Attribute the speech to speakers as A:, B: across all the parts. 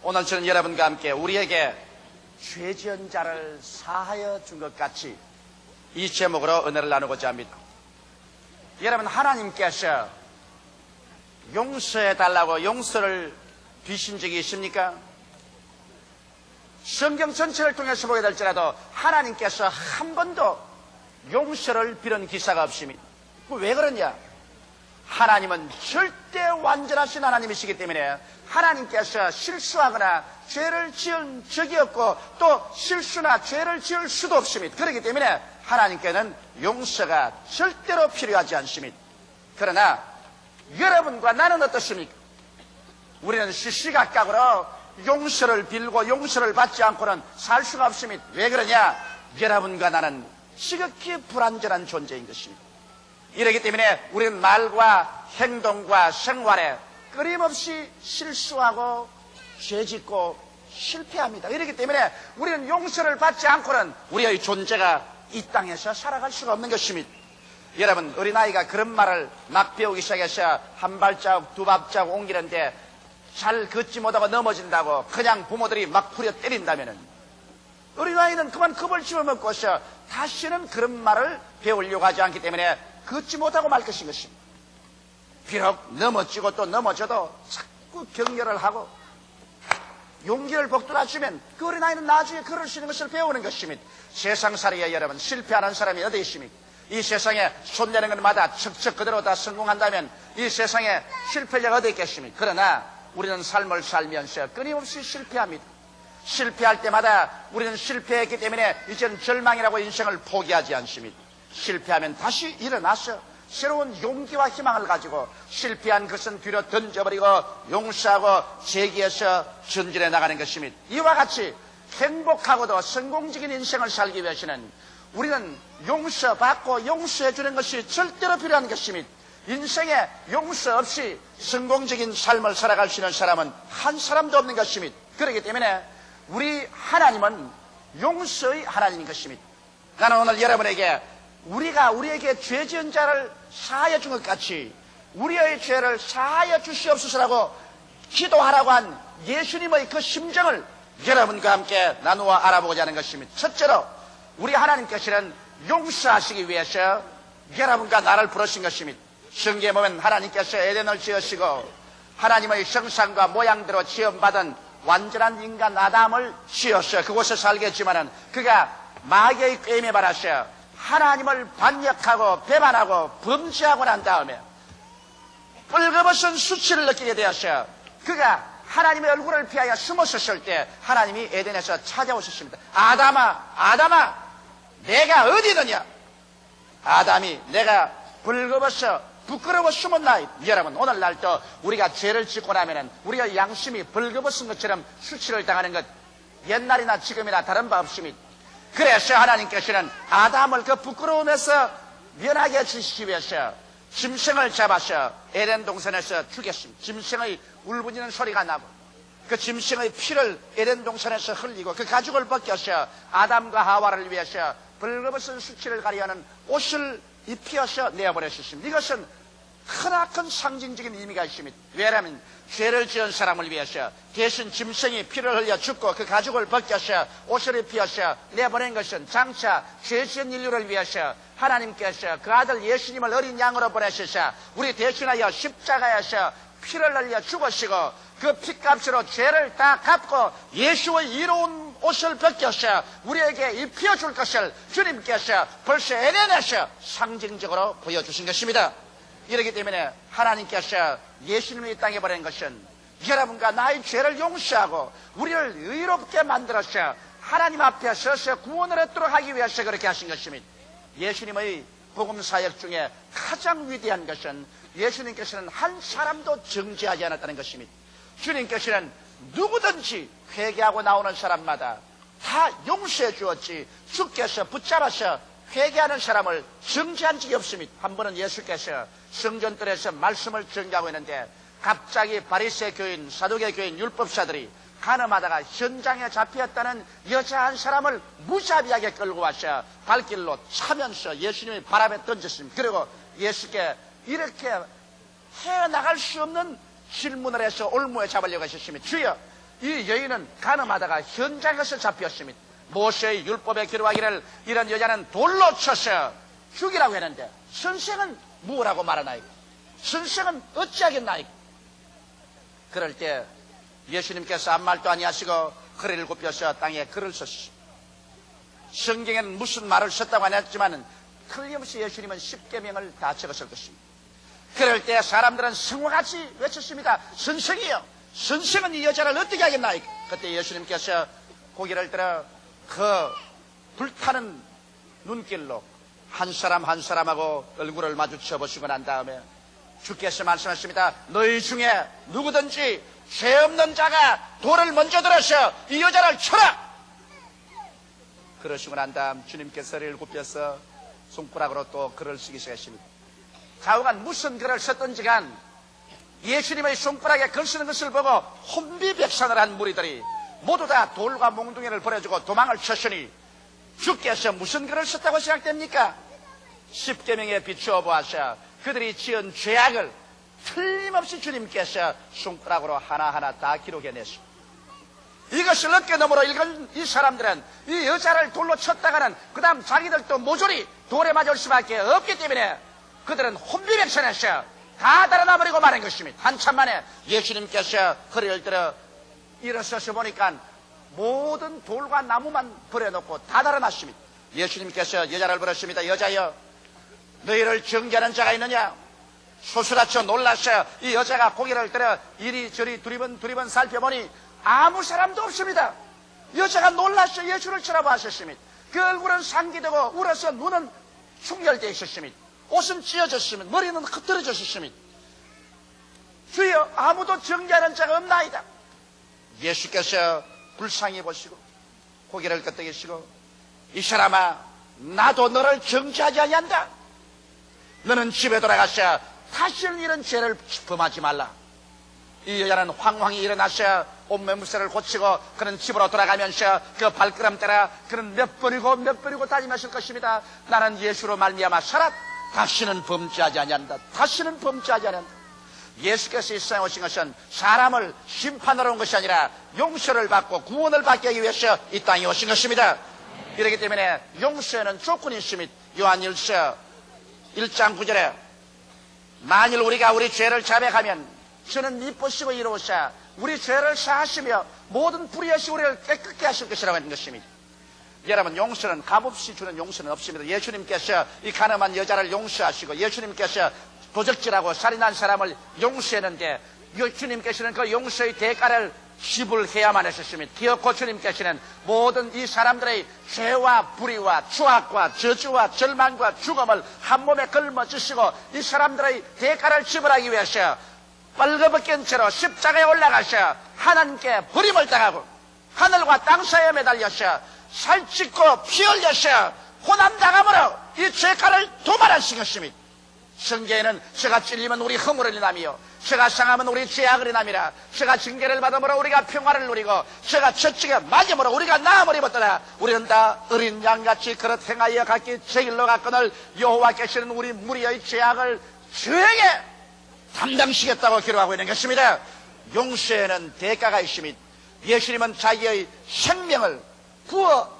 A: 오늘 저는 여러분과 함께 우리에게 죄 지은 자를 사하여 준 것 같이 이 제목으로 은혜를 나누고자 합니다. 여러분, 하나님께서 용서해달라고 용서를 비신 적이 있습니까? 성경 전체를 통해서 보게 될지라도 하나님께서 한 번도 용서를 빌은 기사가 없습니다. 왜 그러냐? 하나님은 절대 완전하신 하나님이시기 때문에 하나님께서 실수하거나 죄를 지은 적이 없고 또 실수나 죄를 지을 수도 없습니다. 그렇기 때문에 하나님께는 용서가 절대로 필요하지 않습니다. 그러나 여러분과 나는 어떻습니까? 우리는 시시각각으로 용서를 빌고 용서를 받지 않고는 살 수가 없습니다. 왜 그러냐? 여러분과 나는 지극히 불완전한 존재인 것입니다. 이렇기 때문에 우리는 말과 행동과 생활에 끊임없이 실수하고 죄짓고 실패합니다. 이렇기 때문에 우리는 용서를 받지 않고는 우리의 존재가 이 땅에서 살아갈 수가 없는 것입니다. 여러분, 어린아이가 그런 말을 막 배우기 시작해서 한 발자국 두 발자국 옮기는데 잘 걷지 못하고 넘어진다고 그냥 부모들이 막 후려 때린다면은 어린아이는 그만 겁을 집어먹고서 다시는 그런 말을 배우려고 하지 않기 때문에 걷지 못하고 말 것인 것입니다. 비록 넘어지고 또 넘어져도 자꾸 격려를 하고 용기를 북돋아주면 그 어린아이는 나중에 걸을 수 있는 것을 배우는 것입니다. 세상살이에 여러분, 실패하는 사람이 어디 있습니까? 이 세상에 손내는 것마다 척척 그대로 다 성공한다면 이 세상에 실패자가 어디 있겠습니까? 그러나 우리는 삶을 살면서 끊임없이 실패합니다. 실패할 때마다 우리는 실패했기 때문에 이제는 절망이라고 인생을 포기하지 않습니다. 실패하면 다시 일어나서 새로운 용기와 희망을 가지고 실패한 것은 뒤로 던져버리고 용서하고 재기해서 전진해 나가는 것입니다. 이와 같이 행복하고도 성공적인 인생을 살기 위해서는 우리는 용서받고 용서해 주는 것이 절대로 필요한 것입니다. 인생에 용서 없이 성공적인 삶을 살아갈 수 있는 사람은 한 사람도 없는 것입니다. 그렇기 때문에 우리 하나님은 용서의 하나님인 것입니다. 나는 오늘 여러분에게 우리가 우리에게 죄 지은 자를 사하여 준 것 같이 우리의 죄를 사하여 주시옵소서라고 기도하라고 한 예수님의 그 심정을 여러분과 함께 나누어 알아보고자 하는 것입니다. 첫째로 우리 하나님께서는 용서하시기 위해서 여러분과 나를 부르신 것입니다. 성경에 보면 하나님께서 에덴을 지으시고 하나님의 형상과 모양대로 지음받은 완전한 인간 아담을 지어서 그곳에 살게 했지만은 그가 마귀의 꾀임에 받아서 하나님을 반역하고 배반하고 범죄하고 난 다음에 뻘거벗은 수치를 느끼게 되어서 그가 하나님의 얼굴을 피하여 숨었었을 때 하나님이 에덴에서 찾아오셨습니다. 아담아 내가 어디 있느냐? 아담이 내가 벌거벗어 부끄러워 숨었나? 여러분, 오늘날도 우리가 죄를 짓고 나면은 우리가 양심이 벌거벗은 것처럼 수치를 당하는 것 옛날이나 지금이나 다른 바 없습니다. 그래서 하나님께서는 아담을 그 부끄러움에서 면하게 해주시기 위해서 짐승을 잡아서 에덴 동산에서 죽였습니다. 짐승의 울부짖는 소리가 나고 그 짐승의 피를 에덴 동산에서 흘리고 그 가죽을 벗겨서 아담과 하와를 위해서 벌거벗은 수치를 가리하는 옷을 입혀서 내어버렸습니다. 이것은 크나큰 상징적인 의미가 있습니다. 왜냐하면 죄를 지은 사람을 위해서 대신 짐승이 피를 흘려 죽고 그 가죽을 벗겨서 옷을 입혀서 내보낸 것은 장차 죄 지은 인류를 위해서 하나님께서 그 아들 예수님을 어린 양으로 보내셔서 우리 대신하여 십자가에서 피를 흘려 죽으시고 그 피값으로 죄를 다 갚고 예수의 이로운 옷을 벗겨서 우리에게 입혀줄 것을 주님께서 벌써 에덴에서 상징적으로 보여주신 것입니다. 이렇기 때문에 하나님께서 예수님을 이 땅에 보낸 것은 여러분과 나의 죄를 용서하고 우리를 의롭게 만들어서 하나님 앞에 서서 구원을 얻도록 하기 위해서 그렇게 하신 것입니다. 예수님의 복음 사역 중에 가장 위대한 것은 예수님께서는 한 사람도 정죄하지 않았다는 것입니다. 주님께서는 누구든지 회개하고 나오는 사람마다 다 용서해 주었지 주께서 붙잡아서 회개하는 사람을 정죄한 적이 없습니다. 한 번은 예수께서 성전뜰에서 말씀을 전개하고 있는데 갑자기 바리새 교인, 사두개 교인, 율법사들이 가늠하다가 현장에 잡혔다는 여자 한 사람을 무자비하게 끌고 와서 발길로 차면서 예수님의 발 앞에 던졌습니다. 그리고 예수께 이렇게 헤어나갈 수 없는 질문을 해서 올무에 잡으려고 하셨습니다. 주여, 이 여인은 간음하다가 현장에서 잡혔습니다. 모세의 율법에 기록하기를 이런 여자는 돌로 쳐서 죽이라고 했는데 선생은 무엇라고 말하나이까? 선생은 어찌하겠나이까? 그럴 때 예수님께서 아무 말도 아니하시고 허리를 굽혀서 땅에 글을 썼습니다. 성경에는 무슨 말을 썼다고 안 했지만 틀림없이 예수님은 십계명을 다 적었을 것입니다. 그럴 때 사람들은 성화같이 외쳤습니다. 선생이요, 선생은 이 여자를 어떻게 하겠나이까? 그때 예수님께서 고개를 들어 그 불타는 눈길로 한 사람 한 사람하고 얼굴을 마주쳐 보시고 난 다음에 주께서 말씀하십니다. 너희 중에 누구든지 죄 없는 자가 돌을 먼저 들어서 이 여자를 쳐라. 그러시고 난 다음 주님께서 허리를 굽혀서 손가락으로 또 글을 쓰기 시작했습니다. 좌우간 무슨 글을 썼던지 간 예수님의 손가락에 글 쓰는 것을 보고 혼비백산을 한 무리들이 모두 다 돌과 몽둥이를 버려주고 도망을 쳤으니 주께서 무슨 글을 썼다고 생각됩니까? 십계명에 비추어 보아서 그들이 지은 죄악을 틀림없이 주님께서 손가락으로 하나하나 다 기록해냈습니다. 이것을 어깨너머로 읽은 이 사람들은 이 여자를 돌로 쳤다가는 그 다음 자기들도 모조리 돌에 맞을 수밖에 없기 때문에 그들은 혼비백산해서 다 달아나버리고 마는 것입니다. 한참 만에 예수님께서 허리를 들어 일어서서 보니까 모든 돌과 나무만 버려놓고 다 달아났습니다. 예수님께서 여자를 부르십니다. 여자여, 너희를 정죄하는 자가 있느냐? 소스라쳐 놀라서 이 여자가 고개를 들어 이리저리 두리번 살펴보니 아무 사람도 없습니다. 여자가 놀라서 예수를 쳐다보았습니다. 그 얼굴은 상기되고 울어서 눈은 충혈되어 있었습니다. 옷은 찢어졌습니다. 머리는 흩어졌습니다. 주여, 아무도 정죄하는 자가 없나이다. 예수께서 불쌍히 보시고 고개를 끄덕이시고 이 사람아, 나도 너를 정죄하지 아니한다. 너는 집에 돌아가서 다시는 이런 죄를 범하지 말라. 이 여자는 황황히 일어나서 옷매무새를 고치고 그는 집으로 돌아가면서 그 발걸음 따라 그는 몇 번이고 다짐했을 것입니다. 나는 예수로 말미암아 살았. 다시는 범죄하지 아니한다. 다시는 범죄하지 아니한다. 예수께서 이 세상에 오신 것은 사람을 심판하러 온 것이 아니라 용서를 받고 구원을 받기 위해서 이 땅에 오신 것입니다. 그렇기 때문에 용서에는 조건이 있습니다. 요한일서 1장 9절에 만일 우리가 우리 죄를 자백하면 저는 미쁘시고 이로우사 우리 죄를 사하시며 모든 불의하시 우리를 깨끗게 하실 것이라고 하는 것입니다. 여러분, 용서는 값없이 주는 용서는 없습니다. 예수님께서 이 가늠한 여자를 용서하시고 예수님께서 도적질하고 살인한 사람을 용서했는데 주님께서는 그 용서의 대가를 지불해야만 했었습니다. 기어코 주님께서는 모든 이 사람들의 죄와 불의와 추악과 저주와 절망과 죽음을 한 몸에 걸머지시고 이 사람들의 대가를 지불하기 위해서 빨개벗긴 채로 십자가에 올라가서 하나님께 버림을 당하고 하늘과 땅 사이에 매달려서 살찌고 피 흘려서 고난당함으로 이 죄가를 도말하신 것입니다. 성경에는 저가 찔리면 우리 허물을 인하며 저가 상하면 우리 죄악을 인함이라. 저가 징계를 받음으로 우리가 평화를 누리고 저가 저쪽에 맞음으로 우리가 나음을 입었더라. 우리는 다 어린 양같이 그릇 행하여 각기 제 길로 갔거늘 여호와께서는 우리 무리의 죄악을 저에게 담당시겠다고 기록하고 있는 것입니다. 용서에는 대가가 있습니다. 예수님은 자기의 생명을 부어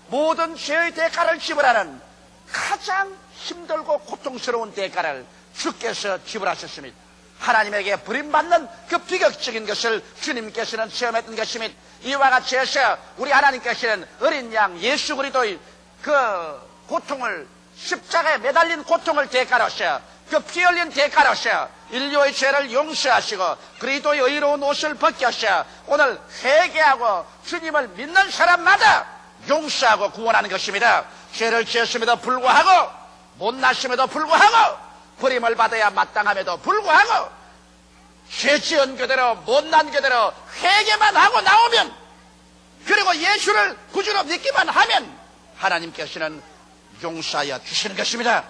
A: 모든 죄의 대가를 지불하는 가장 힘들고 고통스러운 대가를 주께서 지불하셨습니다. 하나님에게 버림받는 그 비극적인 것을 주님께서는 체험했던 것입니다. 이와 같이 해서 우리 하나님께서는 어린 양 예수 그리스도의 그 고통을 십자가에 매달린 고통을 대가로서 그 피 흘린 대가로서 인류의 죄를 용서하시고 그리스도의 의로운 옷을 벗겨서 오늘 회개하고 주님을 믿는 사람마다 용서하고 구원하는 것입니다. 죄를 지었음에도 불구하고 못났음에도 불구하고 버림을 받아야 마땅함에도 불구하고 죄 지은 그대로 못난 그대로 회개만 하고 나오면 그리고 예수를 구주로 믿기만 하면 하나님께서는 용서하여 주시는 것입니다.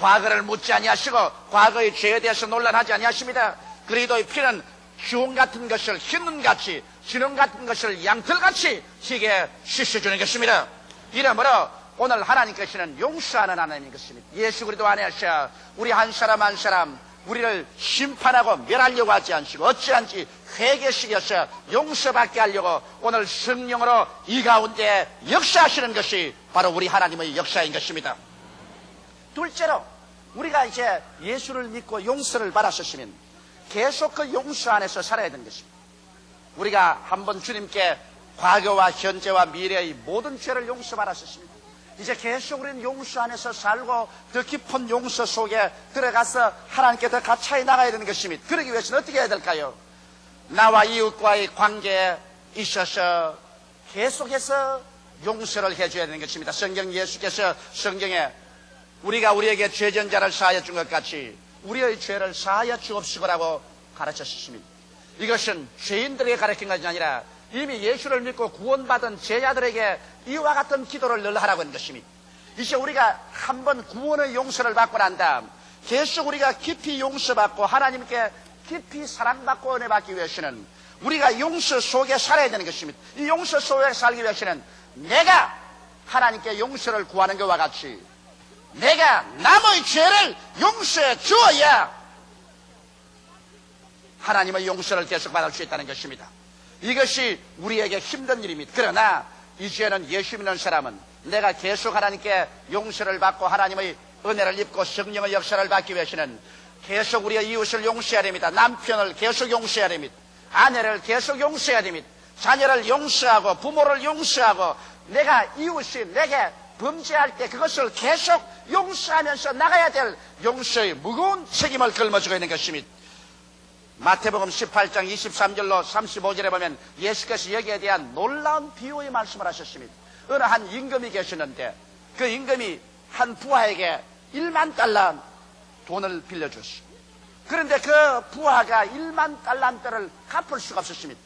A: 과거를 묻지 아니하시고 과거의 죄에 대해서 논란하지 아니하십니다. 그리스도의 피는 기운 같은 것을 흰눈같이 진홍 같은 것을 양털같이 희게 씻어주는 것입니다. 이러므로 오늘 하나님께서는 용서하는 하나님인 것입니다. 예수 그리스도 안에서 우리 한 사람 한 사람 우리를 심판하고 멸하려고 하지 않으시고 어찌한지 회개시켜서 용서받게 하려고 오늘 성령으로 이 가운데 역사하시는 것이 바로 우리 하나님의 역사인 것입니다. 둘째로 우리가 이제 예수를 믿고 용서를 받았으면 계속 그 용서 안에서 살아야 되는 것입니다. 우리가 한번 주님께 과거와 현재와 미래의 모든 죄를 용서받았습니다. 이제 계속 우리는 용서 안에서 살고 더 깊은 용서 속에 들어가서 하나님께 더 가까이 나가야 되는 것입니다. 그러기 위해서는 어떻게 해야 될까요? 나와 이웃과의 관계에 있어서 계속해서 용서를 해줘야 되는 것입니다. 성경 예수께서 성경에 우리가 우리에게 죄전자를 사하여 준 것 같이 우리의 죄를 사하여 주옵시고라고 가르쳤습니다. 이것은 죄인들에게 가르친 것이 아니라 이미 예수를 믿고 구원받은 제자들에게 이와 같은 기도를 늘 하라고 하는 것입니다. 이제 우리가 한번 구원의 용서를 받고 난 다음 계속 우리가 깊이 용서받고 하나님께 깊이 사랑받고 은혜 받기 위해서는 우리가 용서 속에 살아야 되는 것입니다. 이 용서 속에 살기 위해서는 내가 하나님께 용서를 구하는 것과 같이 내가 남의 죄를 용서해 주어야 하나님의 용서를 계속 받을 수 있다는 것입니다. 이것이 우리에게 힘든 일입니다. 그러나 이제는 예수 믿는 사람은 내가 계속 하나님께 용서를 받고 하나님의 은혜를 입고 성령의 역사를 받기 위해서는 계속 우리의 이웃을 용서해야 됩니다. 남편을 계속 용서해야 됩니다. 아내를 계속 용서해야 됩니다. 자녀를 용서하고 부모를 용서하고 내가 이웃이 내게 범죄할 때 그것을 계속 용서하면서 나가야 될 용서의 무거운 책임을 걸머지고 있는 것입니다. 마태복음 18장 23절로 35절에 보면 예수께서 여기에 대한 놀라운 비유의 말씀을 하셨습니다. 어느 한 임금이 계셨는데 그 임금이 한 부하에게 1만 달러 돈을 빌려줬어요. 그런데 그 부하가 1만 달란트를 갚을 수가 없었습니다.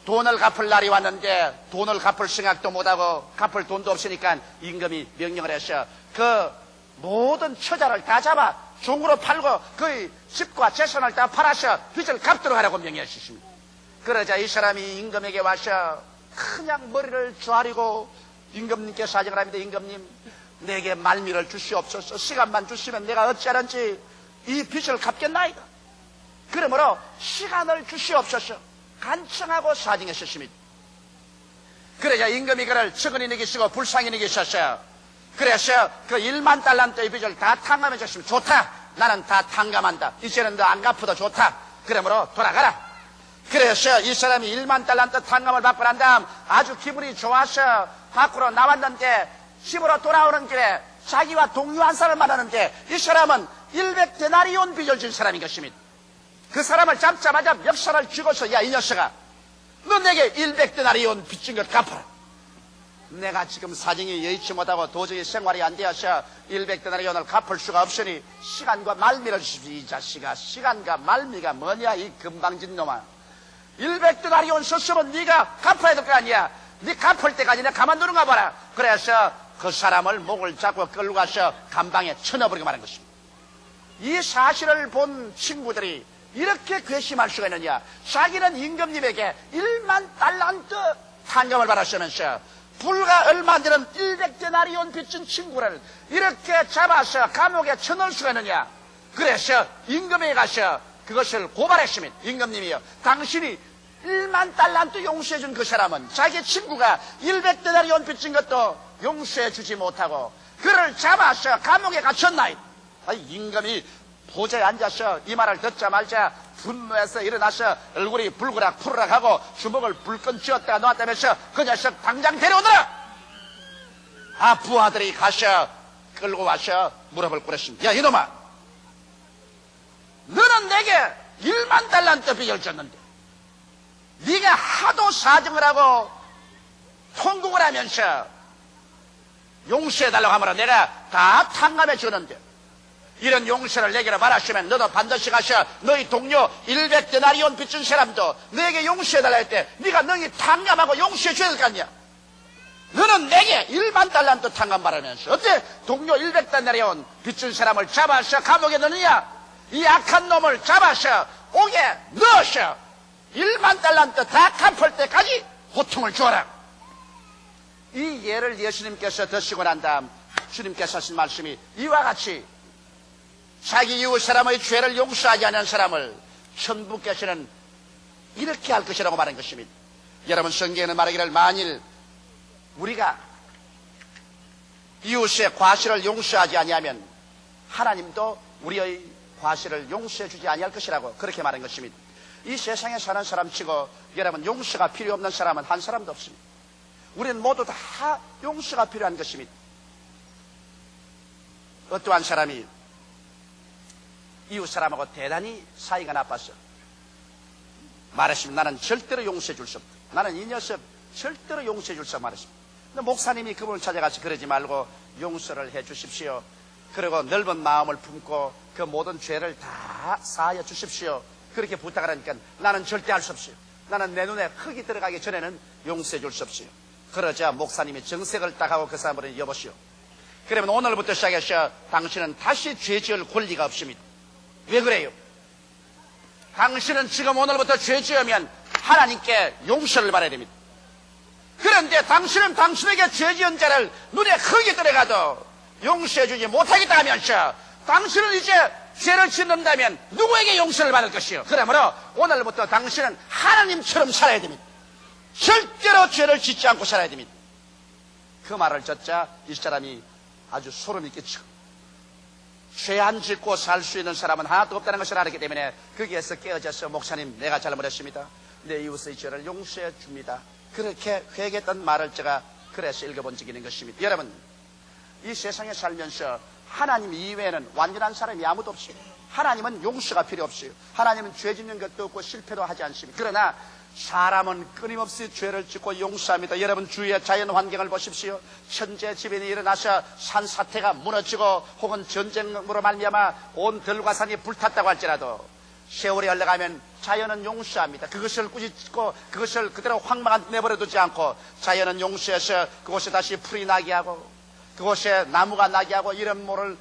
A: 돈을 갚을 날이 왔는데 돈을 갚을 생각도 못하고 갚을 돈도 없으니까 임금이 명령을 해서 그 모든 처자를 다 잡아 종으로 팔고 그의 집과 재산을 다 팔아서 빚을 갚도록 하라고 명령하셨습니다. 그러자 이 사람이 임금에게 와서 그냥 머리를 조아리고 임금님께 사정을 합니다. 임금님, 내게 말미를 주시옵소서. 시간만 주시면 내가 어찌하는지 이 빚을 갚겠나이다. 그러므로 시간을 주시옵소서. 간청하고 사정했습니다. 그러자 임금이 그를 측은히 여기시고 불쌍히 여기셨어요. 그래서 그 1만 달란트의 빚을 다 탕감해 줬습니다. 좋다. 나는 다 탕감한다. 이제는 너 안 갚아도 좋다. 그러므로 돌아가라. 그래서 이 사람이 1만 달란트 탕감을 받고 난 다음 아주 기분이 좋아서 밖으로 나왔는데 집으로 돌아오는 길에 자기와 동료 한 사람을 만나는데 이 사람은 100데나리온 빚을 진 사람인 것입니다. 그 사람을 잡자마자 멱살을 쥐고서 야, 이 녀석아, 너 내게 100데나리온 빚진 것 갚아라. 내가 지금 사정이 여의치 못하고 도저히 생활이 안 되어서 100데나리온을 갚을 수가 없으니 시간과 말미를 주십시오. 이 자식아, 시간과 말미가 뭐냐 이 금방진 놈아. 100데나리온 썼으면 네가 갚아야 될 거 아니야. 네 갚을 때까지 내가 가만두는가 봐라. 그래서 그 사람을 목을 잡고 끌고 가서 감방에 쳐넣어버리고 말한 것입니다. 이 사실을 본 친구들이 이렇게 괘씸할 수가 있느냐. 자기는 임금님에게 1만 달란트 탕감을 받았으면서 불과 얼마 안 되는 100데나리온 빚진 친구를 이렇게 잡아서 감옥에 쳐넣을 수가 있느냐. 그래서 임금에게 가서 그것을 고발했습니다. 임금님이요, 당신이 1만 달란트 용서해준 그 사람은 자기 친구가 100데나리온 빚진 것도 용서해주지 못하고 그를 잡아서 감옥에 갇혔나이다. 임금이 보좌에 앉아서 이 말을 듣자마자 분노해서 일어나서 얼굴이 불그락 푸르락 하고 주먹을 불끈 쥐었다가 놓았다면서 그 녀석 당장 데려오너라. 부하들이 가서 끌고 와서 무릎을 꿇었습니다. 야, 이놈아, 너는 내게 1만 달란트 빚을 졌는데 네가 하도 사정을 하고 통곡을 하면서 용서해달라고 하면 내가 다 탕감해 주는데 이런 용서를 내게로 말하시면 너도 반드시 가서 너희 동료 100데나리온 빚진 사람도 너에게 용서해달라 할 때 네가 너희 탕감하고 용서해 줘야 될 거 아니야. 너는 내게 1만 달란트 탕감 받으면서 어때 동료 100데나리온 빚진 사람을 잡아서 감옥에 넣느냐. 이 악한 놈을 잡아서 옥에 넣어서 1만 달란트 다 갚을 때까지 고통을 주어라. 이 예를 예수님께서 드시고 난 다음 주님께서 하신 말씀이 이와 같이 자기 이웃 사람의 죄를 용서하지 않는 사람을 천부께서는 이렇게 할 것이라고 말한 것입니다. 여러분, 성경에는 말하기를 만일 우리가 이웃의 과실을 용서하지 아니하면 하나님도 우리의 과실을 용서해 주지 아니할 것이라고 그렇게 말한 것입니다. 이 세상에 사는 사람치고 여러분, 용서가 필요 없는 사람은 한 사람도 없습니다. 우리는 모두 다 용서가 필요한 것입니다. 어떠한 사람이 이웃 사람하고 대단히 사이가 나빴어. 말했습니다. 나는 절대로 용서해 줄 수 없다. 나는 이 녀석 절대로 용서해 줄 수 없다 말했습니다. 근데 목사님이 그분을 찾아가서 그러지 말고 용서를 해 주십시오. 그리고 넓은 마음을 품고 그 모든 죄를 다 사하여 주십시오. 그렇게 부탁을 하니까 나는 절대 할 수 없어요. 나는 내 눈에 흙이 들어가기 전에는 용서해 줄 수 없어요. 그러자 목사님이 정색을 딱 하고 그 사람을 여보시오. 그러면 오늘부터 시작해서 당신은 다시 죄 지을 권리가 없습니다. 왜 그래요? 당신은 지금 오늘부터 죄 지으면 하나님께 용서를 받아야 됩니다. 그런데 당신은 당신에게 죄 지은 자를 눈에 흙이 들어가도 용서해 주지 못하겠다 하면서 당신은 이제 죄를 짓는다면 누구에게 용서를 받을 것이요? 그러므로 오늘부터 당신은 하나님처럼 살아야 됩니다. 절대로 죄를 짓지 않고 살아야 됩니다. 그 말을 듣자 이 사람이 아주 소름이 끼쳐. 죄 안 짓고 살 수 있는 사람은 하나도 없다는 것을 알았기 때문에 거기에서 깨어져서 목사님, 내가 잘못했습니다. 내 이웃의 죄를 용서해 줍니다. 그렇게 회개했던 말을 제가 그래서 읽어본 적이 있는 것입니다. 여러분, 이 세상에 살면서 하나님 이외에는 완전한 사람이 아무도 없어요. 하나님은 용서가 필요 없어요. 하나님은 죄 짓는 것도 없고 실패도 하지 않습니다. 그러나 사람은 끊임없이 죄를 짓고 용서합니다. 여러분, 주위의 자연 환경을 보십시오. 천재지변이 일어나서 산사태가 무너지고 혹은 전쟁으로 말미암아 온 들과 산이 불탔다고 할지라도 세월이 흘러가면 자연은 용서합니다. 그것을 꾸짖고 그것을 그대로 황망한 내버려두지 않고 자연은 용서해서 그곳에 다시 풀이 나게 하고 그곳에 나무가 나게 하고 이런 모를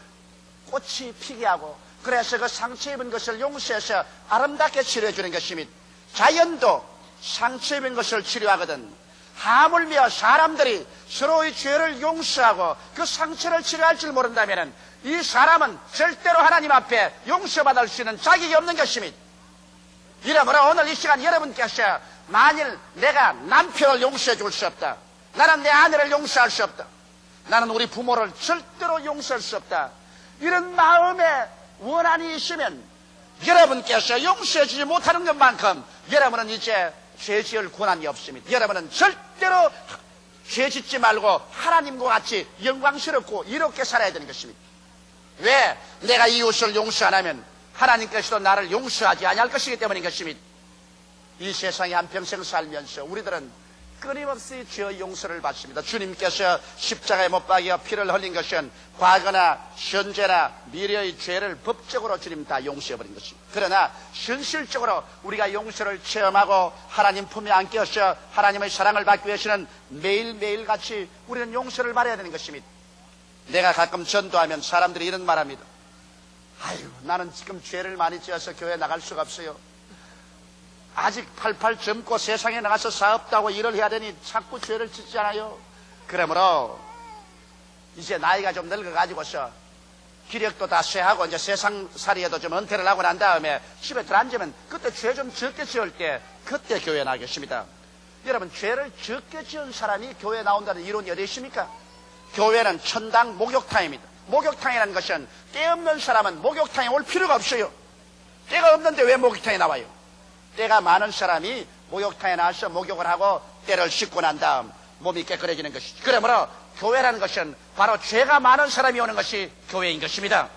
A: 꽃이 피게 하고 그래서 그 상처 입은 것을 용서해서 아름답게 치료해 주는 것입니다. 자연도 상처 입은 것을 치료하거든 하물며 사람들이 서로의 죄를 용서하고 그 상처를 치료할 줄 모른다면 이 사람은 절대로 하나님 앞에 용서받을 수 있는 자격이 없는 것입니다. 이러므로 오늘 이 시간 여러분께서 만일 내가 남편을 용서해 줄 수 없다, 나는 내 아내를 용서할 수 없다, 나는 우리 부모를 절대로 용서할 수 없다, 이런 마음에 원한이 있으면 여러분께서 용서해 주지 못하는 것만큼 여러분은 이제 죄 지을 권한이 없습니다. 여러분은 절대로 죄 짓지 말고 하나님과 같이 영광스럽고 이롭게 살아야 되는 것입니다. 왜? 내가 이웃을 용서 안 하면 하나님께서도 나를 용서하지 아니할 것이기 때문인 것입니다. 이 세상에 한평생 살면서 우리들은 끊임없이 죄의 용서를 받습니다. 주님께서 십자가에 못 박여 피를 흘린 것은 과거나 현재나 미래의 죄를 법적으로 주님 다 용서해버린 것입니다. 그러나 현실적으로 우리가 용서를 체험하고 하나님 품에 안겨서 하나님의 사랑을 받기 위해서는 매일매일 같이 우리는 용서를 받아야 되는 것입니다. 내가 가끔 전도하면 사람들이 이런 말합니다. 아유, 나는 지금 죄를 많이 지어서 교회 나갈 수가 없어요. 아직 팔팔 젊고 세상에 나가서 사업도 하고 일을 해야 되니 자꾸 죄를 짓잖아요. 그러므로 이제 나이가 좀 늙어가지고서 기력도 다 쇠하고 이제 세상살이에도 좀 은퇴를 하고 난 다음에 집에 들어앉으면 그때 죄 좀 적게 지을 때 그때 교회에 나가겠습니다. 여러분, 죄를 적게 지은 사람이 교회에 나온다는 이론이 어디 있습니까? 교회는 천당 목욕탕입니다. 목욕탕이라는 것은 때 없는 사람은 목욕탕에 올 필요가 없어요. 때가 없는데 왜 목욕탕에 나와요? 때가 많은 사람이 목욕탕에 나와서 목욕을 하고 때를 씻고 난 다음 몸이 깨끗해지는 것이죠. 그러므로 교회라는 것은 바로 죄가 많은 사람이 오는 것이 교회인 것입니다.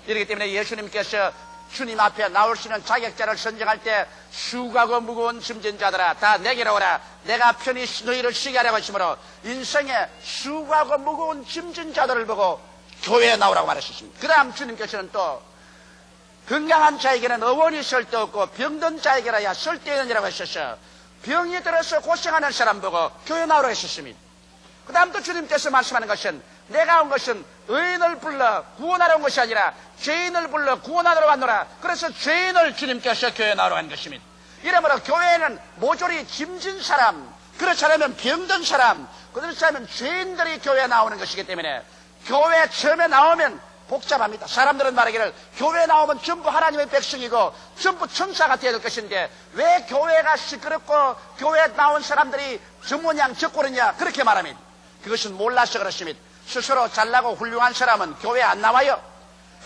A: 이렇기 때문에 예수님께서 주님 앞에 나올 수 있는 자격자를 선정할 때 수고하고 무거운 짐진 자들아 다 내게로 오라, 내가 편히 너희를 쉬게 하려고 하시므로 인생에 수고하고 무거운 짐진 자들을 보고 교회에 나오라고 말하셨습니다. 그 다음 주님께서는 또 건강한 자에게는 어원이 쓸데없고 병든 자에게라야 쓸데있느니라고 하셔서 병이 들어서 고생하는 사람 보고 교회 나오라고 하셨습니다. 그 다음 또 주님께서 말씀하는 것은 내가 온 것은 의인을 불러 구원하러 온 것이 아니라 죄인을 불러 구원하러 왔노라. 그래서 죄인을 주님께서 교회에 나오라고 한 것입니다. 이러므로 교회에는 모조리 짐진 사람, 그렇지 않으면 병든 사람, 그렇지 않으면 죄인들이 교회에 나오는 것이기 때문에 교회 처음에 나오면 복잡합니다. 사람들은 말하기를 교회 나오면 전부 하나님의 백성이고 전부 천사가 되어야 될 것인데 왜 교회가 시끄럽고 교회에 나온 사람들이 저 모양 저 꼴이냐 그렇게 말하면 그것은 몰라서 그렇습니다. 스스로 잘나고 훌륭한 사람은 교회에 안 나와요.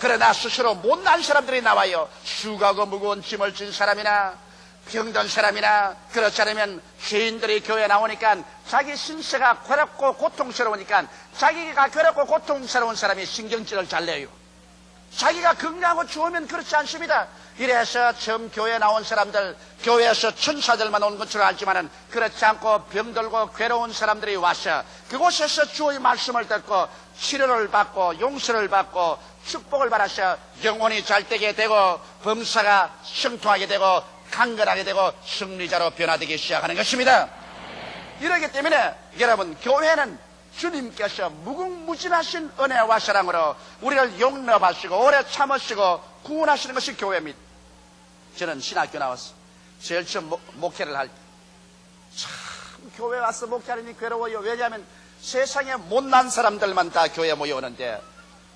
A: 그러나 스스로 못난 사람들이 나와요. 수고하고 무거운 짐을 진 사람이나 병든 사람이나 그렇지 않으면 죄인들이 교회에 나오니까 자기 신세가 괴롭고 고통스러우니까 자기가 괴롭고 고통스러운 사람이 신경질을 잘 내요. 자기가 건강하고 좋으면 그렇지 않습니다. 이래서 처음 교회에 나온 사람들 교회에서 천사들만 온 것처럼 알지만은 그렇지 않고 병들고 괴로운 사람들이 와서 그곳에서 주의 말씀을 듣고 치료를 받고 용서를 받고 축복을 받아서 영혼이 잘되게 되고 범사가 성통하게 되고 강건하게 되고 승리자로 변화되기 시작하는 것입니다. 이러기 때문에 여러분 교회는 주님께서 무궁무진하신 은혜와 사랑으로 우리를 용납하시고 오래 참으시고 구원하시는 것이 교회입니다. 저는 신학교 나와서 제일 처음 목회를 할 때 참 교회 와서 목회하니 괴로워요. 왜냐하면 세상에 못난 사람들만 다 교회에 모여오는데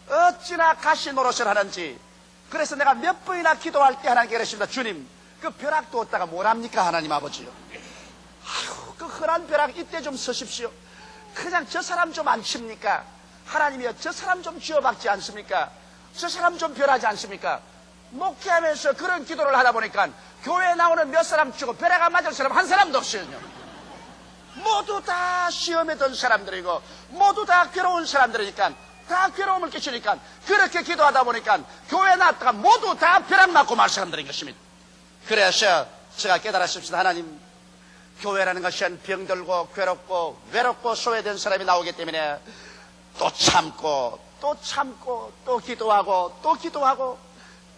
A: 어찌나 가시 노릇을 하는지. 그래서 내가 몇 번이나 기도할 때 하나님께 그랬습니다. 주님 그 벼락도 얻다가 뭐랍니까 하나님 아버지요. 아유 그 흔한 벼락 이때 좀 서십시오. 그냥 저 사람 좀 안 칩니까? 하나님이여 저 사람 좀 쥐어박지 않습니까? 저 사람 좀 벼라지 않습니까? 목회하면서 그런 기도를 하다 보니까 교회에 나오는 몇 사람 치고 벼락 안 맞을 사람 한 사람도 없어요. 모두 다 시험에 든 사람들이고 모두 다 괴로운 사람들이니까 다 괴로움을 끼치니까 그렇게 기도하다 보니까 교회에 나왔다가 모두 다 벼락 맞고 말 사람들인 것입니다. 그래서 제가 깨달았습니다. 하나님 교회라는 것은 병들고 괴롭고 외롭고 소외된 사람이 나오기 때문에 또 참고 또 기도하고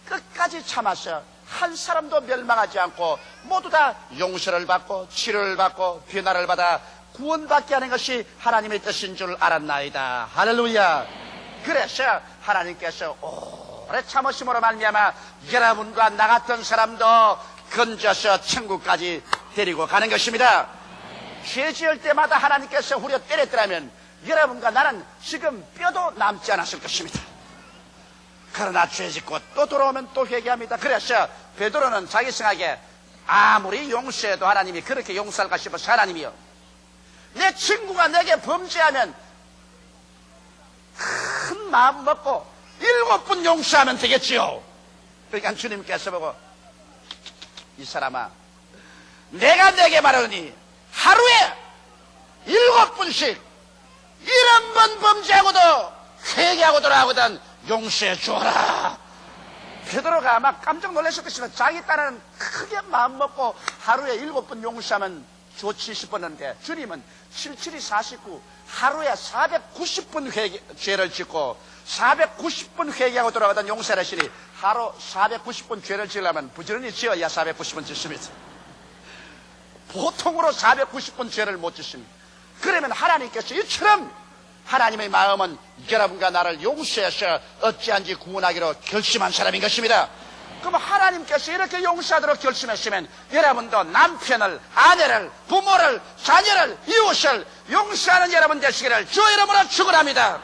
A: 끝까지 참아서 한 사람도 멸망하지 않고 모두 다 용서를 받고 치료를 받고 변화를 받아 구원받게 하는 것이 하나님의 뜻인 줄 알았나이다. 할렐루야. 그래서 하나님께서 오래 참으심으로 말미암아 여러분과 나 같은 사람도 건져서 천국까지 데리고 가는 것입니다. 죄 지을 때마다 하나님께서 후려 때렸더라면 여러분과 나는 지금 뼈도 남지 않았을 것입니다. 그러나 죄 짓고 또 돌아오면 또 회개합니다. 그래서 베드로는 자기 생각에 아무리 용서해도 하나님이 그렇게 용서할까 싶어서 하나님이요 내 친구가 내게 범죄하면 큰 마음 먹고 7번 용서하면 되겠지요. 그러니까 주님께서 보고 이 사람아 내가 내게 말하니 하루에 7번씩 1번 범죄하고도 회개하고 돌아오거든 용서해 주어라. 베드로가 아마 깜짝 놀랐을 것이면 자기 딸은 크게 마음 먹고 하루에 7번 용서하면 좋지 싶었는데 주님은 77이 49 하루에 490번 죄를 짓고 490번 회개하고 돌아가던 용서를 하시니 하루 490번 죄를 지으려면 부지런히 지어야 490번 짓습니다. 보통으로 490번 죄를 못 짓습니다. 그러면 하나님께서 이처럼 하나님의 마음은 여러분과 나를 용서해서 어찌한지 구원하기로 결심한 사람인 것입니다. 그럼 하나님께서 이렇게 용서하도록 결심했으면 여러분도 남편을, 아내를, 부모를, 자녀를, 이웃을 용서하는 여러분 되시기를 주 이름으로 축원합니다.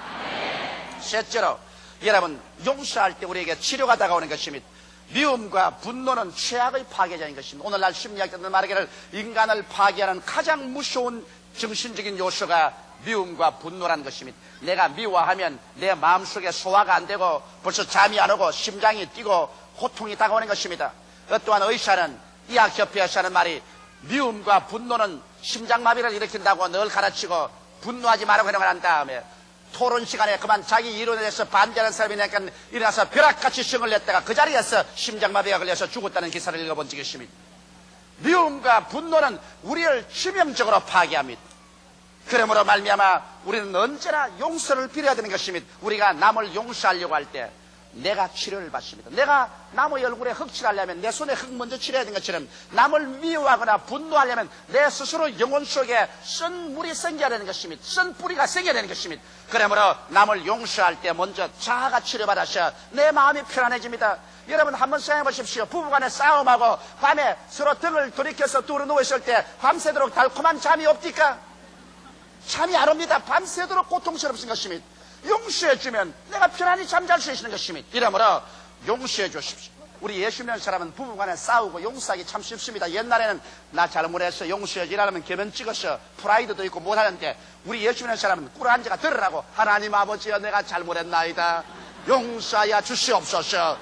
A: 셋째로 여러분 용서할 때 우리에게 치료가 다가오는 것입니다. 미움과 분노는 최악의 파괴자인 것입니다. 오늘날 심리학자들 말하기를 인간을 파괴하는 가장 무서운 정신적인 요소가 미움과 분노라는 것입니다. 내가 미워하면 내 마음속에 소화가 안 되고 벌써 잠이 안 오고 심장이 뛰고 고통이 다가오는 것입니다. 또한 의사는 의학협회에서 하는 말이 미움과 분노는 심장마비를 일으킨다고 늘 가르치고 분노하지 말라고 해놓은 한 다음에 토론 시간에 그만 자기 이론에 대해서 반대하는 사람이니까 일어나서 벼락같이 성을 냈다가 그 자리에서 심장마비가 걸려서 죽었다는 기사를 읽어본 적이 있습니다. 미움과 분노는 우리를 치명적으로 파괴합니다. 그러므로 말미암아 우리는 언제나 용서를 빌어야 되는 것입니다. 우리가 남을 용서하려고 할 때 내가 치료를 받습니다. 내가 남의 얼굴에 흙 칠하려면 내 손에 흙 먼저 칠해야 되는 것처럼 남을 미워하거나 분노하려면 내 스스로 영혼 속에 쓴 물이 생겨야 되는 것입니다. 쓴 뿌리가 생겨야 되는 것입니다. 그러므로 남을 용서할 때 먼저 자아가 치료받아서 내 마음이 편안해집니다. 여러분 한번 생각해 보십시오. 부부간에 싸움하고 밤에 서로 등을 돌이켜서 뚫어 누워있을 때 밤새도록 달콤한 잠이 없디까? 잠이 안 옵니다. 밤새도록 고통스럽은 것입니다. 용서해주면 내가 편안히 잠잘 수 있는 것입니다. 이러므로 용서해 주십시오. 우리 예수 믿는 사람은 부부간에 싸우고 용서하기 참 쉽습니다. 옛날에는 나 잘못했어 용서해지 이러면 개면 찍었어 프라이드도 있고 못하는데, 우리 예수 믿는 사람은 꿇어앉아가 들으라고. 하나님 아버지여 내가 잘못했나이다 용서하여 주시옵소서.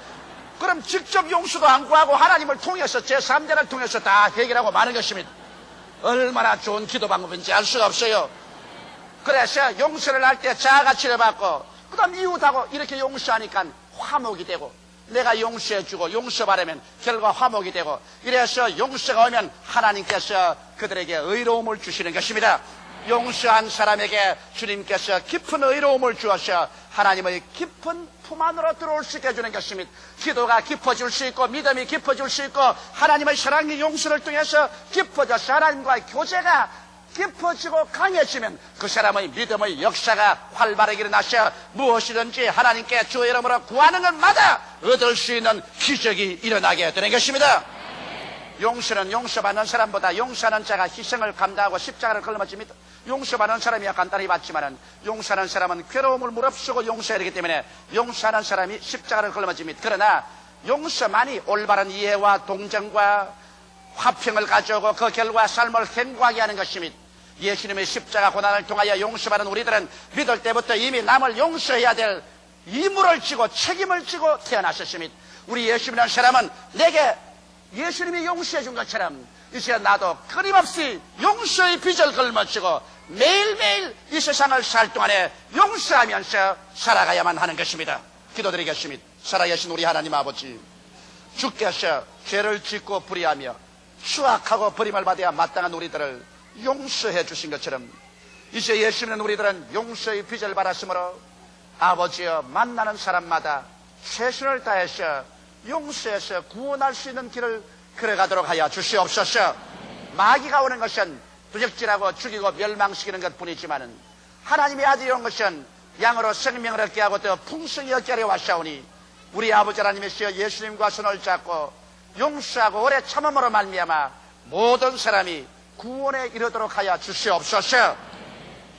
A: 그럼 직접 용서도 안 구하고 하나님을 통해서 제3자를 통해서 다 해결하고 마는 것입니다. 얼마나 좋은 기도 방법인지 알 수가 없어요. 그래서 용서를 할 때 자아가 치료받고 그 다음 이웃하고 이렇게 용서하니까 화목이 되고, 내가 용서해주고 용서받으면 결과 화목이 되고, 이래서 용서가 오면 하나님께서 그들에게 의로움을 주시는 것입니다. 용서한 사람에게 주님께서 깊은 의로움을 주어서 하나님의 깊은 품 안으로 들어올 수 있게 해주는 것입니다. 기도가 깊어질 수 있고 믿음이 깊어질 수 있고 하나님의 사랑의 용서를 통해서 깊어져서 하나님과의 교제가 깊어지고 강해지면 그 사람의 믿음의 역사가 활발하게 일어나서 무엇이든지 하나님께 주의 이름으로 구하는 것마다 얻을 수 있는 기적이 일어나게 되는 것입니다. 용서는 용서받는 사람보다 용서하는 자가 희생을 감당하고 십자가를 걸머집니다. 용서받는 사람이야 간단히 받지만은 용서하는 사람은 괴로움을 무릅쓰고 용서해야 되기 때문에 용서하는 사람이 십자가를 걸머집니다. 그러나 용서만이 올바른 이해와 동정과 화평을 가져오고 그 결과 삶을 행복하게 하는 것입니다. 예수님의 십자가 고난을 통하여 용서받은 우리들은 믿을 때부터 이미 남을 용서해야 될義務를 지고 책임을 지고 태어나셨습니다. 우리 예수 믿는 사람은 내게 예수님이 용서해 준 것처럼 이제 나도 끊임없이 용서의 빚을 걸머쥐고 매일매일 이 세상을 살 동안에 용서하면서 살아가야만 하는 것입니다. 기도드리겠습니다. 살아계신 우리 하나님 아버지, 주께서 죄를 짓고 불의하며 추악하고 버림을 받아야 마땅한 우리들을 용서해 주신 것처럼 이제 예수 믿는 우리들은 용서의 빚을 받았으므로 아버지여 만나는 사람마다 최선을 다해서 용서해서 구원할 수 있는 길을 걸어가도록 하여 주시옵소서. 마귀가 오는 것은 부적질하고 죽이고 멸망시키는 것뿐이지만은 하나님의 아들이 온 것은 양으로 생명을 얻게 하고 또 풍성히 얻게 하려 왔사오니 우리 아버지 하나님이시여 예수님과 손을 잡고 용서하고 오래 참음으로 말미암아 모든 사람이 구원에 이르도록 하여 주시옵소서.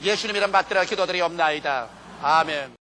A: 예수님 이름 받들어 기도드리옵나이다. 아멘.